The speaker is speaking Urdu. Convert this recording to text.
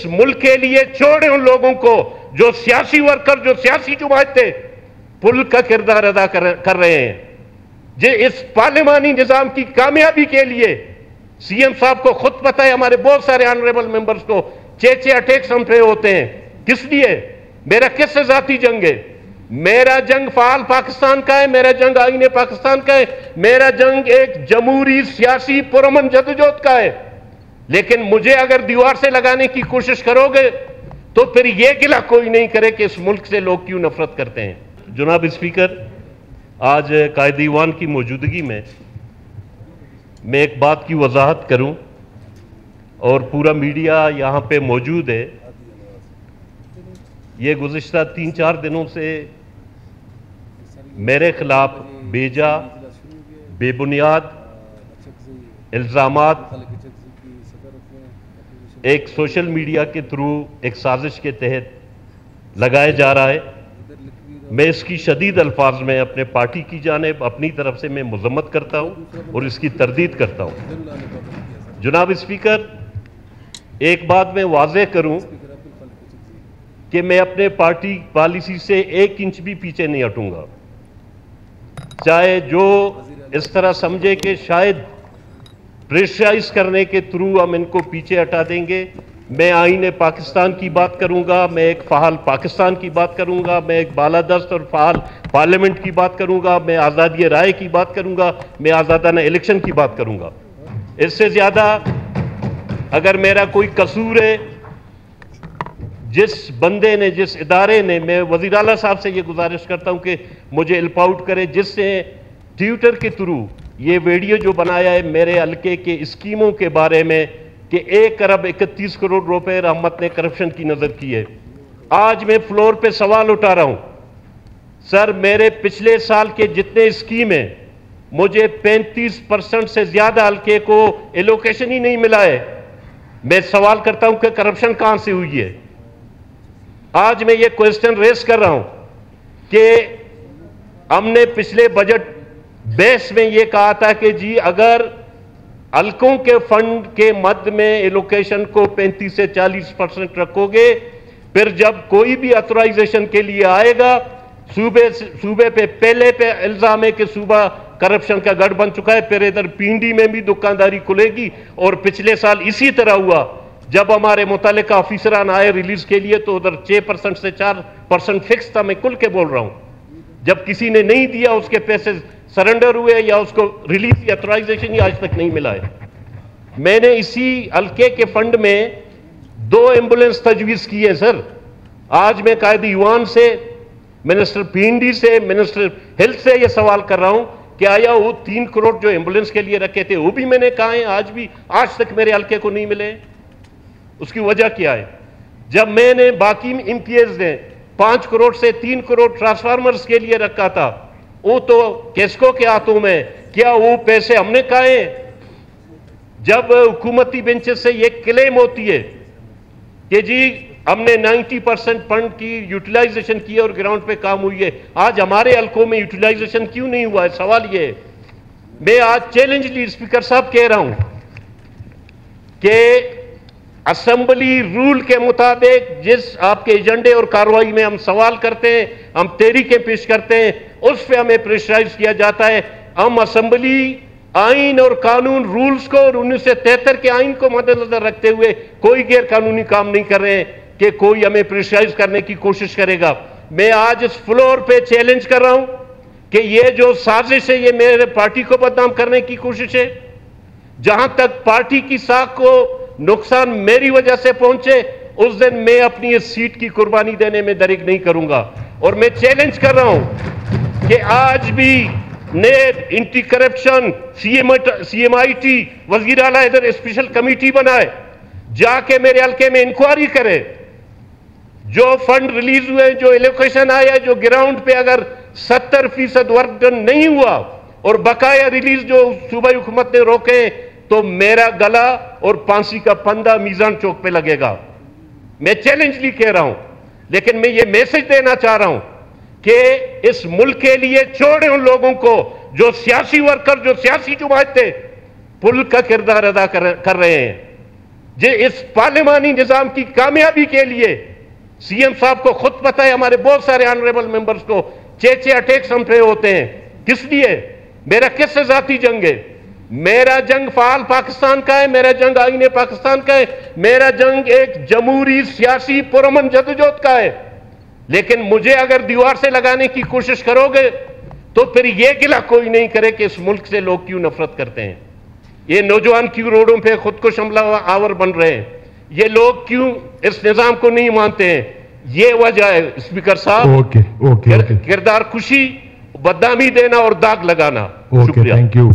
اس ملک کے لیے چھوڑیں ان لوگوں کو جو سیاسی ورکر، جو سیاسی جماعتیں پل کا کردار ادا کر رہے ہیں۔ اس پارلیمانی نظام کی کامیابی کے لیے سی ایم صاحب کو خود پتہ ہے، ہمارے بہت سارے آنریبل ممبرز کو چیچے اٹیکس ہم پہ ہوتے ہیں۔ کس لیے؟ میرا کس سے ذاتی جنگ ہے؟ میرا جنگ فعال پاکستان کا ہے، میرا جنگ آئین پاکستان کا ہے، میرا جنگ ایک جمہوری سیاسی پرامن جدوجہد کا ہے۔ لیکن مجھے اگر دیوار سے لگانے کی کوشش کرو گے تو پھر یہ گلہ کوئی نہیں کرے کہ اس ملک سے لوگ کیوں نفرت کرتے ہیں۔ جناب اسپیکر، آج قائد ایوان کی موجودگی میں ایک بات کی وضاحت کروں، اور پورا میڈیا یہاں پہ موجود ہے۔ یہ گزشتہ 3-4 دنوں سے میرے خلاف بیجا، بے بنیاد الزامات ایک سوشل میڈیا کے تھرو ایک سازش کے تحت لگائے جا رہا ہے۔ میں اس کی شدید الفاظ میں اپنے پارٹی کی جانب اپنی طرف سے میں مذمت کرتا ہوں اور اس کی تردید کرتا ہوں۔ جناب اسپیکر، ایک بات میں واضح کروں کہ میں اپنے پارٹی پالیسی سے 1 انچ بھی پیچھے نہیں ہٹوں گا، چاہے جو اس طرح سمجھے کہ شاید پریشرائز کرنے کے تھرو ہم ان کو پیچھے ہٹا دیں گے۔ میں آئین پاکستان کی بات کروں گا، میں ایک فعال پاکستان کی بات کروں گا، میں ایک بالادست اور فعال پارلیمنٹ کی بات کروں گا، میں آزادی رائے کی بات کروں گا، میں آزادانہ الیکشن کی بات کروں گا۔ اس سے زیادہ اگر میرا کوئی قصور ہے، جس بندے نے، جس ادارے نے، میں وزیر اعلیٰ صاحب سے یہ گزارش کرتا ہوں کہ مجھے ہیلپ آؤٹ کرے، جس سے ٹویٹر کے تھرو یہ ویڈیو جو بنایا ہے میرے حلقے کے اسکیموں کے بارے میں کہ 1 ارب 31 کروڑ روپے رحمت نے کرپشن کی نظر کی ہے۔ آج میں فلور پہ سوال اٹھا رہا ہوں، سر میرے پچھلے سال کے جتنے اسکیم ہیں مجھے 35% سے زیادہ حلقے کو ایلوکیشن ہی نہیں ملا ہے۔ میں سوال کرتا ہوں کہ کرپشن کہاں سے ہوئی ہے؟ آج میں یہ کوئسچن ریز کر رہا ہوں کہ ہم نے پچھلے بجٹ بیس میں یہ کہا تھا کہ جی اگر حلقوں کے فنڈ کے مد میں ایلوکیشن کو 35 سے 40% رکھو گے، پھر جب کوئی بھی اتھورائزیشن کے لیے آئے گا، صوبے پہ پہلے پہ الزام ہے کہ صوبہ کرپشن کا گڑھ بن چکا ہے، پھر ادھر پینڈی میں بھی دکانداری کھلے گی۔ اور پچھلے سال اسی طرح ہوا، جب ہمارے متعلقہ آفیسران آئے ریلیز کے لیے تو ادھر 6% سے 4% فکس تھا۔ میں کل کے بول رہا ہوں، جب کسی نے نہیں دیا اس کے پیسے سرنڈر ہوئے یا اس کو ریلیز یا اتھورائزیشن ہی آج تک نہیں ملا ہے۔ میں نے اسی حلقے کے فنڈ میں 2 ایمبولنس تجویز کی ہے سر۔ آج میں قائد ایوان سے، منسٹر پینڈی سے، منسٹر ہیلتھ سے یہ سوال کر رہا ہوں کہ آیا وہ 3 کروڑ جو ایمبولنس کے لیے رکھے تھے وہ بھی میں نے کہا ہے آج تک میرے حلقے کو نہیں ملے؟ اس کی وجہ کیا ہے؟ جب میں نے باقی امپیز نے 5 کروڑ سے 3 کروڑ ٹرانسفارمرز کے لیے رکھا تھا، وہ تو کیسکو کے ہاتھوں میں، کیا وہ پیسے ہم نے کہے؟ جب حکومتی بینچز سے یہ کلیم ہوتی ہے کہ جی ہم نے 90% فنڈ کی یوٹیلائزیشن کی اور گراؤنڈ پہ کام ہوئی ہے، آج ہمارے حلقوں میں یوٹیلائزیشن کیوں نہیں ہوا ہے؟ سوال یہ ہے۔ میں آج چیلنجلی اسپیکر صاحب کہہ رہا ہوں کہ اسمبلی رول کے مطابق جس آپ کے ایجنڈے اور کارروائی میں ہم سوال کرتے ہیں، ہم تحریکیں پیش کرتے ہیں، اس پہ ہمیں پریشرائز کیا جاتا ہے۔ ہم اسمبلی آئین اور قانون رولز کو اور 1973 کے آئین کو مد نظر رکھتے ہوئے کوئی غیر قانونی کام نہیں کر رہے ہیں کہ کوئی ہمیں پریشرائز کرنے کی کوشش کرے گا۔ میں آج اس فلور پہ چیلنج کر رہا ہوں کہ یہ جو سازش ہے یہ میرے پارٹی کو بدنام کرنے کی کوشش ہے۔ جہاں تک پارٹی کی ساکھ کو نقصان میری وجہ سے پہنچے، اس دن میں اپنی اس سیٹ کی قربانی دینے میں درگ نہیں کروں گا۔ اور میں چیلنج کر رہا ہوں کہ آج بھی NAB, anti corruption, C M I T, وزیر اعلیٰ ادھر اسپیشل کمیٹی بنائے، جا کے میرے حلقے میں انکوائری کرے۔ جو فنڈ ریلیز ہوئے، جو ایلوکیشن آیا، جو گراؤنڈ پہ اگر 70% ورک ڈن نہیں ہوا اور بقایا ریلیز جو صوبائی حکومت نے روکے، تو میرا گلا اور پھانسی کا پھندا میزان چوک پہ لگے گا۔ میں چیلنجلی کہہ رہا ہوں، لیکن میں یہ میسج دینا چاہ رہا ہوں کہ اس ملک کے لیے چھوڑیں ان لوگوں کو جو سیاسی ورکر، جو سیاسی جماعتیں پل کا کردار ادا کر رہے ہیں۔ اس پارلیمانی نظام کی کامیابی کے لیے سی ایم صاحب کو خود پتہ ہے، ہمارے بہت سارے آنریبل ممبرز کو چیچے اٹیکس ہم پہ ہوتے ہیں. کس لیے؟ میرا کس سے ذاتی جنگ ہے؟ میرا جنگ فعال پاکستان کا ہے، میرا جنگ آئین پاکستان کا ہے، میرا جنگ ایک جمہوری سیاسی پرامن جدوجہد کا ہے. لیکن مجھے اگر دیوار سے لگانے کی کوشش کرو گے تو پھر یہ گلہ کوئی نہیں کرے کہ اس ملک سے لوگ کیوں نفرت کرتے ہیں، یہ نوجوان کیوں روڈوں پہ خودکش حملہ آور بن رہے ہیں، یہ لوگ کیوں اس نظام کو نہیں مانتے ہیں. یہ وجہ ہے اسپیکر صاحب. کردار کشی، بدنامی دینا اور داغ لگانا. شکریہ. Thank you.